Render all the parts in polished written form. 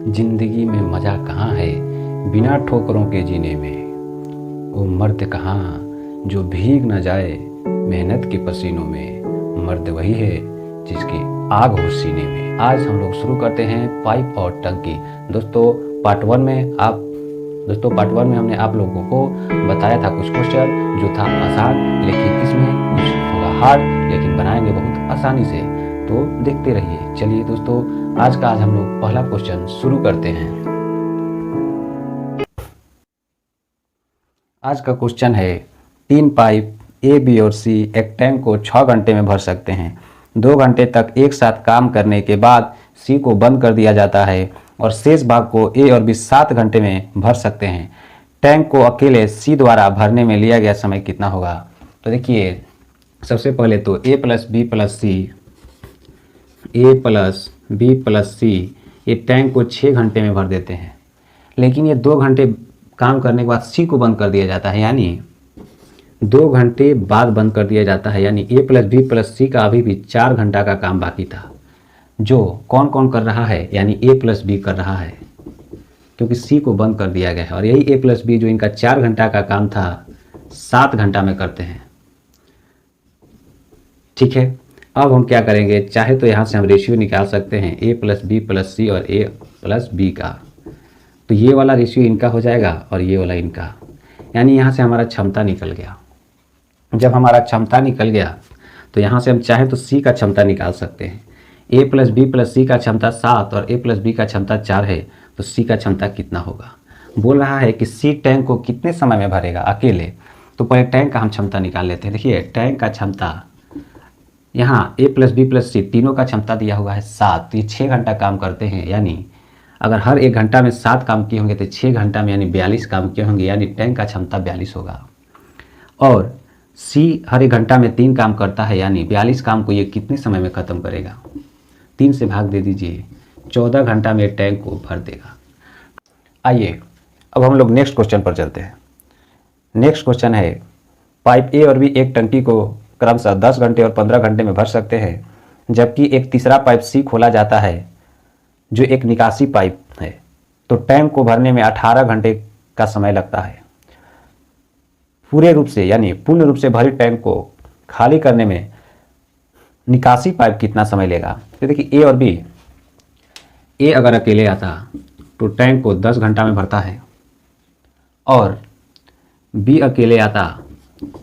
जिंदगी में मज़ा कहाँ है बिना ठोकरों के जीने में। वो मर्द कहाँ जो भीग न जाए मेहनत के पसीनों में। मर्द वही है जिसकी आग हो सीने में। आज हम लोग शुरू करते हैं पाइप और टंकी। दोस्तों पार्ट वन में हमने आप लोगों को बताया था कुछ क्वेश्चन जो था आसान, लेकिन इसमें कुछ होगा हार्ड, लेकिन बनाएंगे बहुत आसानी से। तो देखते रहिए। चलिए दोस्तों आज हम लोग पहला क्वेश्चन शुरू करते हैं। आज का क्वेश्चन है 3 पाइप ए, बी और सी एक टैंक को 6 घंटे में भर सकते हैं। 2 घंटे तक एक साथ काम करने के बाद सी को बंद कर दिया जाता है और शेष भाग को ए और बी 7 घंटे में भर सकते हैं। टैंक को अकेले सी द्वारा भरने में लिया गया समय कितना होगा। तो देखिए सबसे पहले तो ए प्लस बी प्लस सी ये टैंक को 6 घंटे में भर देते हैं, लेकिन ये 2 घंटे काम करने के बाद सी को बंद कर दिया जाता है, यानी 2 घंटे बाद बंद कर दिया जाता है। यानी ए प्लस बी प्लस सी का अभी भी 4 घंटा का काम बाकी था, जो कौन कौन कर रहा है, यानी ए प्लस बी कर रहा है, क्योंकि सी को बंद कर दिया गया है। और यही ए प्लस बी जो इनका 4 घंटा का काम था 7 घंटा में करते हैं। ठीक है, अब हम क्या करेंगे, चाहे तो यहाँ से हम रेशियो निकाल सकते हैं ए प्लस बी प्लस सी और ए प्लस बी का। तो ये वाला रेशियो इनका हो जाएगा और ये वाला इनका, यानी यहाँ से हमारा क्षमता निकल गया। जब हमारा क्षमता निकल गया तो यहाँ से हम चाहे तो सी का क्षमता निकाल सकते हैं। ए प्लस बी प्लस सी का क्षमता 7 और ए प्लस बी का क्षमता 4 है, तो सी का क्षमता कितना होगा। बोल रहा है कि सी टैंक को कितने समय में भरेगा अकेले। तो पहले टैंक का हम क्षमता निकाल लेते हैं। देखिए टैंक का क्षमता यहाँ ए प्लस बी प्लस सी तीनों का क्षमता दिया हुआ है 7, तो ये 6 घंटा काम करते हैं। यानी अगर हर 1 घंटा में 7 काम किए होंगे तो 6 घंटा में यानी 42 काम किए होंगे, यानी टैंक का क्षमता 42 होगा। और सी हर 1 घंटा में 3 काम करता है, यानी 42 काम को ये कितने समय में ख़त्म करेगा। 3 से भाग दे दीजिए, 14 घंटा में टैंक को भर देगा। आइए अब हम लोग नेक्स्ट क्वेश्चन पर चलते हैं। नेक्स्ट क्वेश्चन है पाइप ए और बी एक टंकी को क्रमशः 10 घंटे और 15 घंटे में भर सकते हैं, जबकि एक तीसरा पाइप सी खोला जाता है जो एक निकासी पाइप है। तो टैंक को भरने में 18 घंटे का समय लगता है। पूरे रूप से यानी पूर्ण रूप से भरी टैंक को खाली करने में निकासी पाइप कितना समय लेगा। तो देखिए ए और बी, ए अगर अकेले आता तो टैंक को 10 घंटा में भरता है, और बी अकेले आता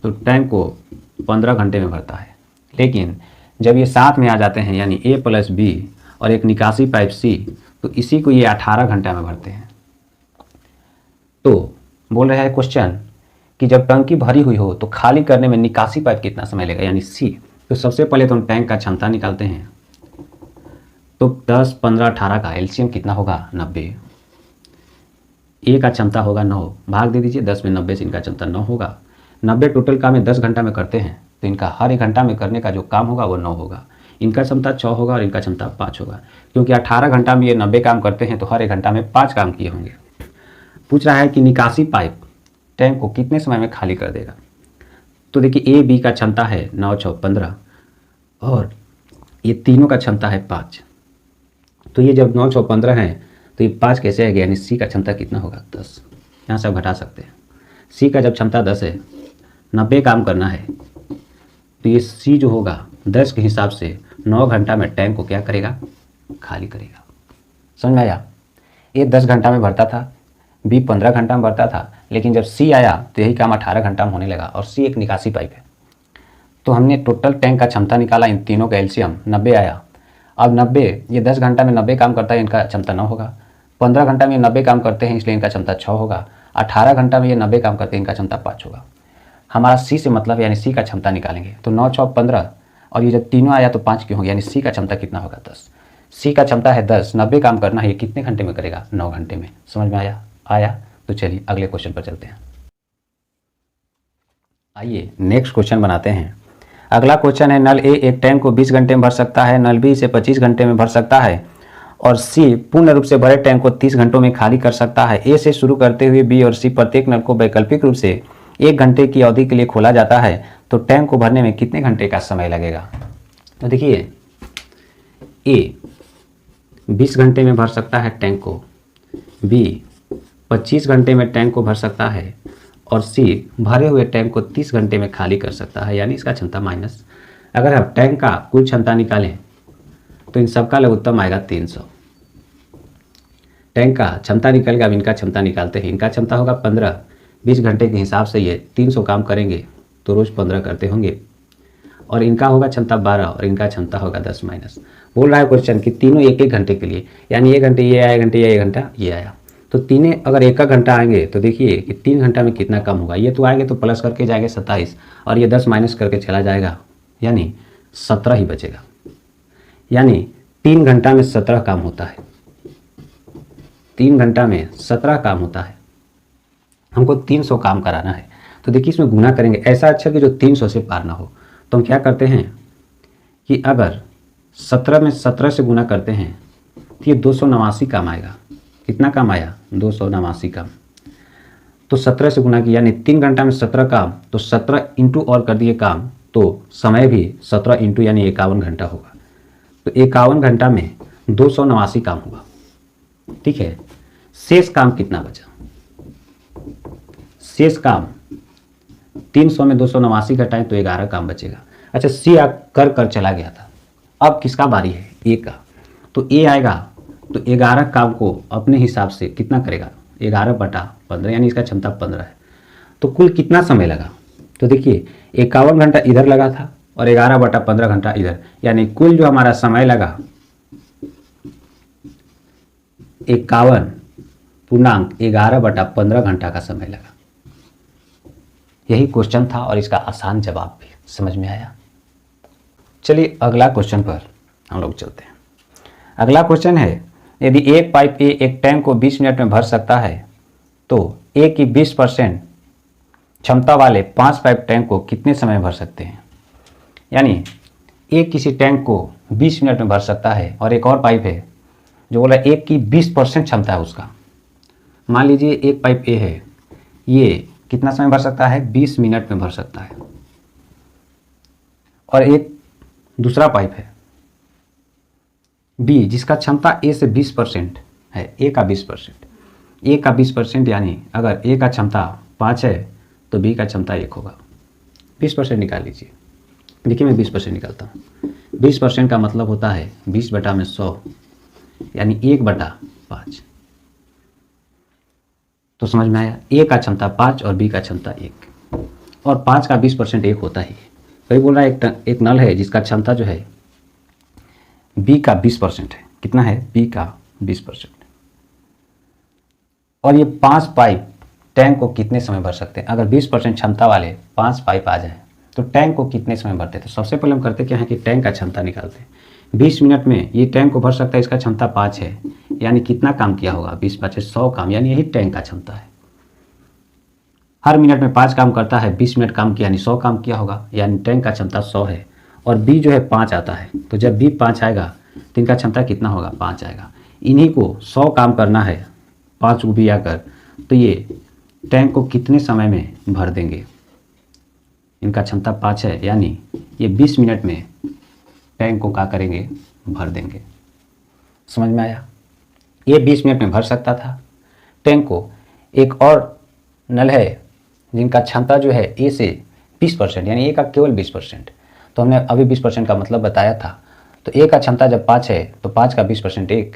तो टैंक को 15 घंटे में भरता है। लेकिन जब ये साथ में आ जाते हैं, यानी ए प्लस बी और एक निकासी पाइप सी, तो इसी को ये 18 घंटा में भरते हैं। तो बोल रहा है क्वेश्चन कि जब टंकी भरी हुई हो तो खाली करने में निकासी पाइप कितना समय लेगा, यानी सी। तो सबसे पहले तो हम टैंक का क्षमता निकालते हैं। तो 10, 15, 18 का एलसीएम कितना होगा, 90। ए का क्षमता होगा 9, भाग दे दीजिए 10 में 90 से इनका क्षमता 9 होगा। 90 टोटल काम है 10 घंटा में करते हैं, तो इनका हर 1 घंटा में करने का जो काम होगा वो 9 होगा। इनका क्षमता 6 होगा और इनका क्षमता 5 होगा, क्योंकि 18 घंटा में ये 90 काम करते हैं, तो हर 1 घंटा में 5 काम किए होंगे। पूछ रहा है कि निकासी पाइप टैंक को कितने समय में खाली कर देगा। तो देखिए ए बी का क्षमता है 9, 6, 15 और ये तीनों का क्षमता है 5। तो ये जब 9, 6, 15 है तो ये 5 कैसे आएगा, यानी सी का क्षमता कितना होगा, 10। यहाँ से आप घटा सकते हैं। सी का जब क्षमता 10 है, 90 काम करना है, तो ये सी जो होगा 10 के हिसाब से 9 घंटा में टैंक को क्या करेगा, खाली करेगा। समझ में आया। ये 10 घंटा में भरता था, बी 15 घंटा में भरता था, लेकिन जब सी आया तो यही काम 18 घंटा में होने लगा। और सी एक निकासी पाइप है। तो हमने टोटल टैंक का क्षमता निकाला, इन तीनों का एलसीएम 90 आया। अब 90, ये 10 घंटा में 90 काम करता है, इनका क्षमता 9 होगा। 15 घंटा में ये 90 काम करते हैं, इसलिए इनका क्षमता 6 होगा। 18 घंटा में ये 90 काम करते हैं, इनका क्षमता 5 होगा। हमारा सी से मतलब यानी सी का क्षमता निकालेंगे। तो 9, 6, 15 और ये जब तीनों आया तो 5 क्यों होगा, यानी सी का क्षमता कितना होगा, 10। सी का क्षमता है 10, 90 काम करना है, ये कितने घंटे में करेगा, 9 घंटे में। समझ में आया। तो चलिए अगले क्वेश्चन पर चलते हैं। आइए नेक्स्ट क्वेश्चन बनाते हैं। अगला क्वेश्चन है नल ए एक टैंक को 20 घंटे में भर सकता है, नल बी इसे 25 घंटे में भर सकता है, और सी पूर्ण रूप से भरे टैंक को 30 घंटों में खाली कर सकता है। ए से शुरू करते हुए बी और सी प्रत्येक नल को वैकल्पिक रूप से 1 घंटे की अवधि के लिए खोला जाता है, तो टैंक को भरने में कितने घंटे का समय लगेगा। तो देखिए ए 20 घंटे में भर सकता है टैंक को, बी 25 घंटे में टैंक को भर सकता है, और सी भरे हुए टैंक को 30 घंटे में खाली कर सकता है, यानी इसका क्षमता माइनस। अगर हम टैंक का कुल क्षमता निकालें तो इन सबका लघुत्तम आएगा 300। टैंक का क्षमता निकल गया, अब इनका क्षमता निकालते हैं। इनका क्षमता होगा 15, 20 घंटे के हिसाब से ये 300 काम करेंगे तो रोज़ 15 करते होंगे, और इनका होगा क्षमता 12 और इनका क्षमता होगा 10 माइनस। बोल रहा है क्वेश्चन कि तीनों एक एक घंटे के लिए, यानी 1 घंटे ये आया, 1 घंटे ये, 1 घंटा ये आया, तो तीनों अगर 1 घंटा आएंगे तो देखिए कि 3 घंटा में कितना कम होगा। ये तो आएंगे तो प्लस करके जाएंगे 27 और ये 10 माइनस करके चला जाएगा, यानी 17 ही बचेगा। यानी 3 घंटा में 17 काम होता है, 3 घंटा में 17 काम होता है। हमको 300 काम कराना है, तो देखिए इसमें गुना करेंगे। ऐसा अच्छा कि जो 300 से पार ना हो, तो हम क्या करते हैं कि अगर 17 में 17 से गुना करते हैं तो ये 289 काम आएगा। कितना काम आया? 289 काम। तो 17 से गुना किया, यानी 3 घंटा में 17 काम, तो 17 इंटू और कर दिए काम, तो समय भी 17 इंटू यानी 51 घंटा होगा। तो 51 घंटा में 289 काम होगा। ठीक है, शेष काम कितना बचा? शेष काम 300 में 289 घटाएं तो 11 काम बचेगा। अच्छा, सी कर चला गया था, अब किसका बारी है? ए का। तो ए आएगा तो 11 काम को अपने हिसाब से कितना करेगा? 11/15, यानी इसका क्षमता 15 है। तो कुल कितना समय लगा? तो देखिए 51 घंटा इधर लगा था और 11/15 घंटा इधर, यानी कुल जो हमारा समय लगा 51.11/15 घंटा का समय लगा। यही क्वेश्चन था और इसका आसान जवाब भी समझ में आया। चलिए अगला क्वेश्चन पर हम लोग चलते हैं। अगला क्वेश्चन है, यदि एक पाइप ए एक टैंक को 20 मिनट में भर सकता है तो ए की 20% क्षमता वाले 5 पाइप टैंक को कितने समय में भर सकते हैं? यानी ए किसी टैंक को 20 मिनट में भर सकता है और एक और पाइप है जो बोला एक की 20% क्षमता है उसका। मान लीजिए एक पाइप ए है, ये कितना समय भर सकता है? 20 मिनट में भर सकता है। और एक दूसरा पाइप है बी जिसका क्षमता ए से 20% है, ए का 20%, ए का 20%, यानी अगर ए का क्षमता 5 है तो बी का क्षमता 1 होगा। 20% निकाल लीजिए। देखिए मैं 20% निकालता हूँ। 20% का मतलब होता है 20/100, यानी 1/5। तो समझ में आया? ए का क्षमता 5 और बी का क्षमता 1, और 5 का 20% 1 होता ही है। वही बोल रहा है एक नल है जिसका क्षमता जो है बी का 20% है। कितना है? बी का 20%। और ये 5 पाइप टैंक को कितने समय भर सकते हैं? अगर 20% क्षमता वाले 5 पाइप आ जाए तो टैंक को कितने समय भरते? तो सबसे पहले हम करते क्या है कि टैंक का क्षमता निकालते हैं। 20 मिनट में ये टैंक को भर सकता है, इसका क्षमता 5 है, यानी कितना काम किया होगा? 20/5 100 काम, यानी यही टैंक का क्षमता है। हर मिनट में 5 काम करता है, 20 मिनट काम किया यानी 100 काम किया होगा, यानी टैंक का क्षमता 100 है। और बी जो है 5 आता है, तो जब बी 5 आएगा तो इनका क्षमता कितना होगा? 5 आएगा। इन्हीं को 100 काम करना है, 5 को भी आकर, तो ये टैंक को कितने समय में भर देंगे? इनका क्षमता 5 है, यानी ये 20 मिनट में टैंक को क्या करेंगे? भर देंगे। समझ में आया? ये 20 मिनट में भर सकता था टैंक को। एक और नल है जिनका क्षमता जो है ए से 20%, यानी ए का केवल 20%, तो हमने अभी 20% का मतलब बताया था। तो ए का क्षमता जब 5 है तो 5 का 20% 1,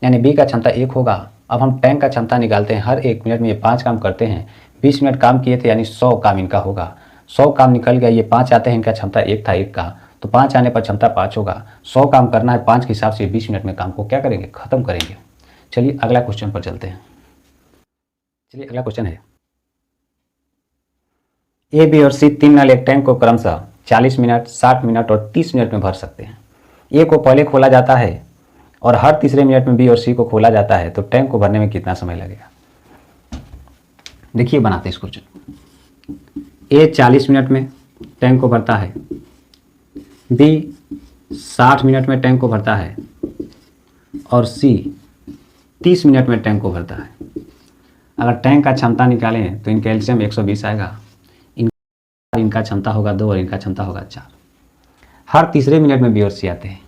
यानी बी का क्षमता 1 होगा। अब हम टैंक का क्षमता निकालते हैं। हर 1 मिनट में ये 5 काम करते हैं, 20 मिनट काम किए थे, यानी 100 काम इनका होगा। 100 काम निकल गया, ये 5 आते हैं, इनका क्षमता 1 था 1 का, तो 5 आने पर क्षमता 5 होगा। 100 काम करना है 5 के हिसाब से, 20 मिनट में काम को क्या करेंगे? खत्म करेंगे। चलिए अगला क्वेश्चन पर चलते हैं। चलिए अगला क्वेश्चन है, ए, बी और सी 3 नल एक टैंक को क्रमशः 40 मिनट, 60 मिनट और 30 मिनट में भर सकते हैं। ए को पहले खोला जाता है और हर तीसरे मिनट में बी और सी को खोला जाता है, तो टैंक को भरने में कितना समय लगेगा? देखिए बनाते हैं इस क्वेश्चन। ए 40 मिनट में टैंक को भरता है, बी 60 मिनट में टैंक को भरता है और सी 30 मिनट में टैंक को भरता है। अगर टैंक का क्षमता निकालें तो इनका एलसीएम 120 आएगा। इनका क्षमता होगा 2 और इनका क्षमता होगा 4। हर तीसरे मिनट में बी और सी आते हैं,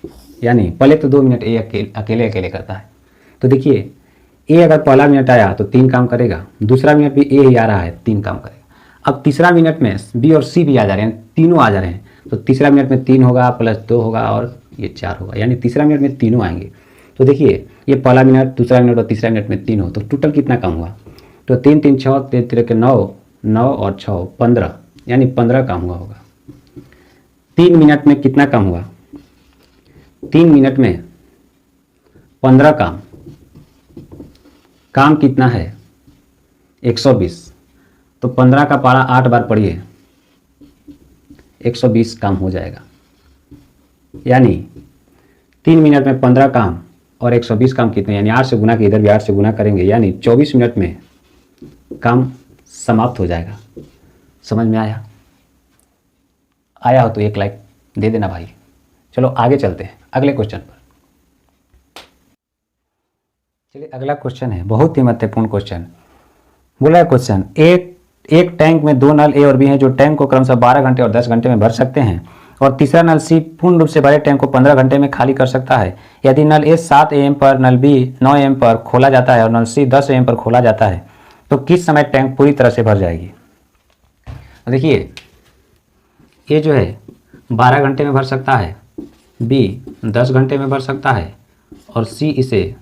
यानी पहले तो 2 मिनट ए अकेले अकेले करता है। तो देखिए ए अगर पहला मिनट आया तो 3 काम करेगा, दूसरा मिनट भी ए ही आ रहा है 3 काम करेगा। अब तीसरा मिनट में बी और सी भी आ जा रहे हैं, तीनों आ जा रहे हैं, तो तीसरा मिनट में 3 होगा प्लस 2 होगा और ये 4 होगा, यानी तीसरा मिनट में तीनों आएंगे। तो देखिए ये पहला मिनट, दूसरा मिनट और तीसरा मिनट में 3 हो, तो टोटल कितना काम हुआ? तो 3 3 6 3 3 के 9, 9 और 6 15, यानी 15 काम हुआ होगा। 3 मिनट में कितना काम हुआ? 3 मिनट में 15 काम कितना है? 120। तो 15 का पारा 8 बार पढ़िए, 120 काम हो जाएगा। यानी 3 मिनट में 15 काम और 120 काम कितने, यानी 8 से गुना के इधर भी 8 से गुना करेंगे, यानी 24 मिनट में काम समाप्त हो जाएगा। समझ में आया? आया हो तो एक लाइक दे देना भाई। चलो आगे चलते हैं अगले क्वेश्चन पर। चलिए अगला क्वेश्चन है, बहुत ही महत्वपूर्ण क्वेश्चन। बोला है क्वेश्चन, एक टैंक में 2 नल ए और बी हैं जो टैंक को क्रमशः 12 घंटे और 10 घंटे में भर सकते हैं, और तीसरा नल सी पूर्ण रूप से भरे टैंक को 15 घंटे में खाली कर सकता है। यदि नल ए 7 AM पर, नल बी 9 AM पर खोला जाता है और नल सी 10 AM पर खोला जाता है, तो किस समय टैंक पूरी तरह से भर जाएगी? देखिए ये जो है 12 घंटे में भर सकता है, बी 10 घंटे में भर सकता है, और सी इसे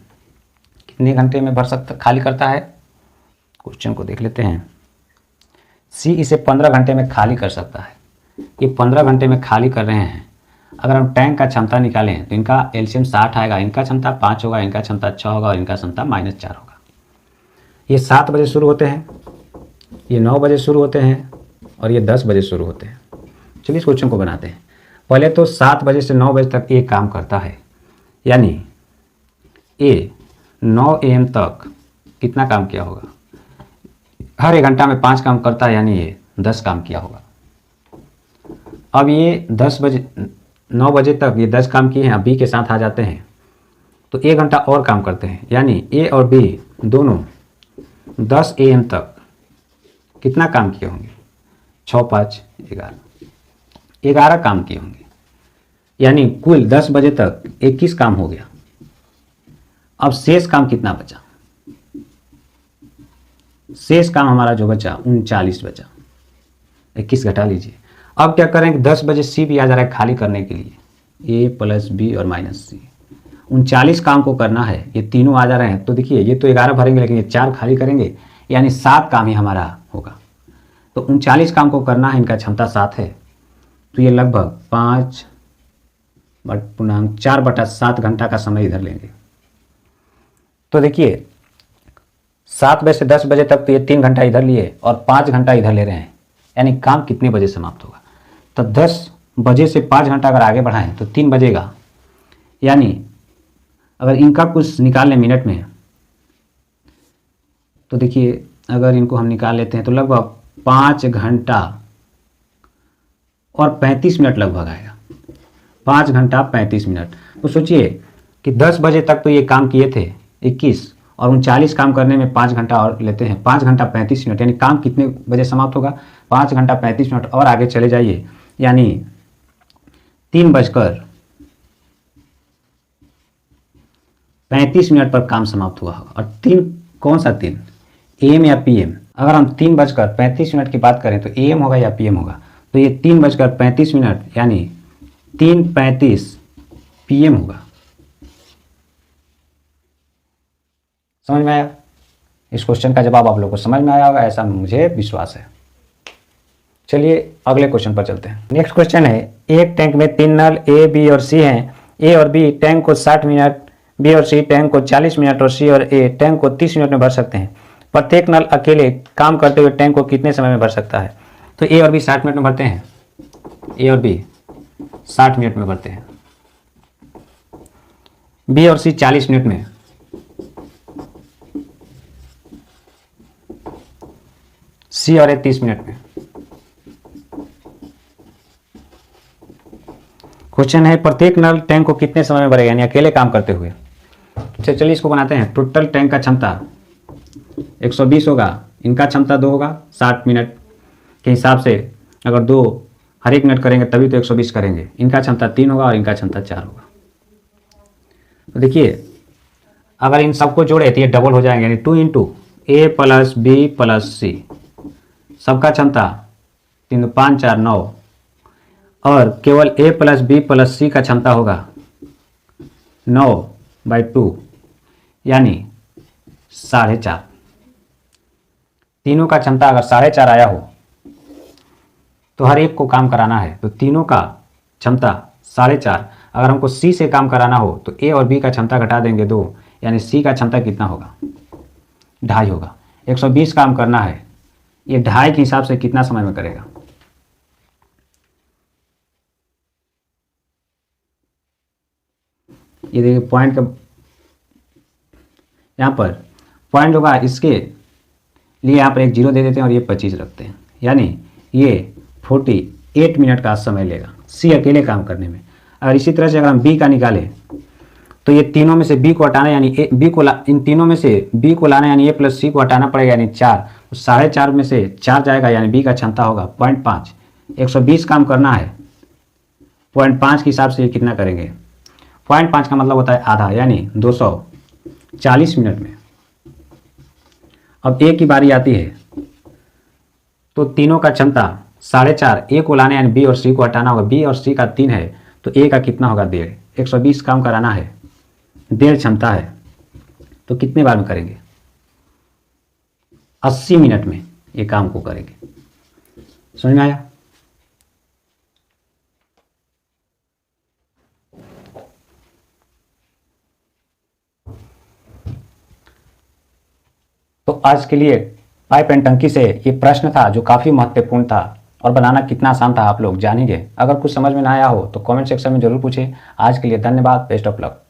कितने घंटे में भर सकता खाली करता है? क्वेश्चन को देख लेते हैं। सी इसे 15 घंटे में खाली कर सकता है। ये 15 घंटे में खाली कर रहे हैं। अगर हम टैंक का क्षमता निकालें तो इनका एलसीएम 60 आएगा, इनका क्षमता 5 होगा, इनका क्षमता 6 होगा और इनका क्षमता -4 होगा। ये 7 बजे शुरू होते हैं, ये 9 बजे शुरू होते हैं और ये 10 बजे शुरू होते हैं। चलिए इस क्वेश्चन को बनाते हैं। पहले तो 7 बजे से 9 बजे तक ये काम करता है, यानी ए 9 AM तक कितना काम किया होगा? हर 1 घंटा में 5 काम करता है, यानी ये 10 काम किया होगा। अब ये 9 बजे तक ये 10 काम किए हैं, अब बी के साथ आ जाते हैं तो 1 घंटा और काम करते हैं, यानी ए और बी दोनों 10 AM तक कितना काम किए होंगे? 6 5 11 काम किए होंगे, यानी कुल 10 बजे तक 21 काम हो गया। अब शेष काम कितना बचा? शेष काम हमारा जो बचा 39 बचा, 21 घटा लीजिए। अब क्या करेंगे? 10 बजे सी भी आ जा रहा है खाली करने के लिए, ए प्लस बी और माइनस सी। 39 काम को करना है, ये तीनों आ जा रहे हैं, तो देखिए ये तो 11 भरेंगे लेकिन ये 4 खाली करेंगे, यानी 7 काम ही हमारा होगा। तो 39 काम को करना है, इनका क्षमता 7 है, तो ये लगभग 4/7 घंटा का समय इधर लेंगे। तो देखिए 7 बजे से 10 बजे तक तो ये 3 घंटा इधर लिए और 5 घंटा इधर ले रहे हैं, यानी काम कितने बजे समाप्त होगा? तो 10 बजे से 5 घंटा अगर आगे बढ़ाएं तो 3 बजेगा, यानी अगर इनका कुछ निकाल लें मिनट में, तो देखिए अगर इनको हम निकाल लेते हैं तो लगभग 5 घंटा और 35 मिनट लगभग आएगा। 5 घंटा 35 मिनट। तो सोचिए कि 10 बजे तक तो ये काम किए थे 21, और 39 काम करने में 5 घंटा और लेते हैं, 5 घंटा 35 मिनट, यानी काम कितने बजे समाप्त होगा? 5 घंटा 35 मिनट और आगे चले जाइए, यानी 3:35 पर काम समाप्त हुआ होगा। और 3 कौन सा 3? AM या PM? अगर हम 3:35 की बात करें तो AM होगा या PM होगा? तो ये 3:35 यानी 3:35 PM होगा। समझ में आया? इस क्वेश्चन का जवाब आप लोगों को समझ में आया होगा, ऐसा मुझे विश्वास है। चलिए अगले क्वेश्चन पर चलते हैं। नेक्स्ट क्वेश्चन है, एक टैंक में 3 नल ए, बी और सी हैं। ए और बी टैंक को 60 मिनट, बी और सी टैंक को 40 मिनट और सी और ए टैंक को 30 मिनट में भर सकते हैं। प्रत्येक नल अकेले काम करते हुए टैंक को कितने समय में भर सकता है? तो ए और बी 60 मिनट में भरते हैं, ए और बी 60 मिनट में भरते हैं, बी और सी 40 मिनट में, सी और ए 30 मिनट में। क्वेश्चन है प्रत्येक नल टैंक को कितने समय में भरेगा, यानी अकेले काम करते हुए। चलिए इसको बनाते हैं। टोटल टैंक का क्षमता 120 होगा, इनका क्षमता 2 होगा, 60 मिनट के हिसाब से अगर 2 हर एक मिनट करेंगे तभी तो 120 करेंगे। इनका क्षमता 3 होगा और इनका क्षमता 4 होगा। तो देखिए अगर इन सबको जोड़े तो ये डबल हो जाएंगे, यानी 2 इंटू ए प्लस बी प्लस सी, सबका क्षमता 3 2 5 4 9, और केवल ए प्लस बी प्लस सी का क्षमता होगा 9/2 यानी 4.5। तीनों का क्षमता अगर 4.5 आया हो तो हर एक को काम कराना है, तो तीनों का क्षमता 4.5। अगर हमको सी से काम कराना हो तो ए और बी का क्षमता घटा देंगे 2, यानी सी का क्षमता कितना होगा 2.5 होगा। 120 काम करना है, ये 2.5 के हिसाब से कितना समय में करेगा। ये देखिए पॉइंट का यहाँ पर पॉइंट होगा, इसके लिए यहाँ पर एक 0 दे देते हैं और ये 25 रखते हैं, यानी ये 48 मिनट का समय लेगा सी अकेले काम करने में। अगर इसी तरह से अगर हम बी का निकालें तो ये तीनों में से बी को हटाना, यानी इन तीनों में से बी को लाना, यानी ए प्लस सी को हटाना पड़ेगा, यानी 4। 4.5 में से 4 जाएगा, यानी बी का क्षमता होगा 0.5। 120 काम करना है, 0.5 के हिसाब से ये कितना करेंगे, 0.5 का मतलब होता है आधा, यानी 240 मिनट में। अब ए की बारी आती है तो तीनों का क्षमता 4.5, ए को लाना यानी बी और सी को हटाना होगा, बी और सी का 3 है तो ए का कितना होगा 1.5। 120 काम कराना है, 1.5 क्षमता है, तो कितने बार में करेंगे 80 मिनट में ये काम को करेंगे। समझ में आया। तो आज के लिए पाइप एंड टंकी से ये प्रश्न था जो काफ़ी महत्वपूर्ण था, और बनाना कितना आसान था आप लोग जान ही गए। अगर कुछ समझ में ना आया हो तो कमेंट सेक्शन में जरूर पूछें। आज के लिए धन्यवाद, बेस्ट ऑफ लक।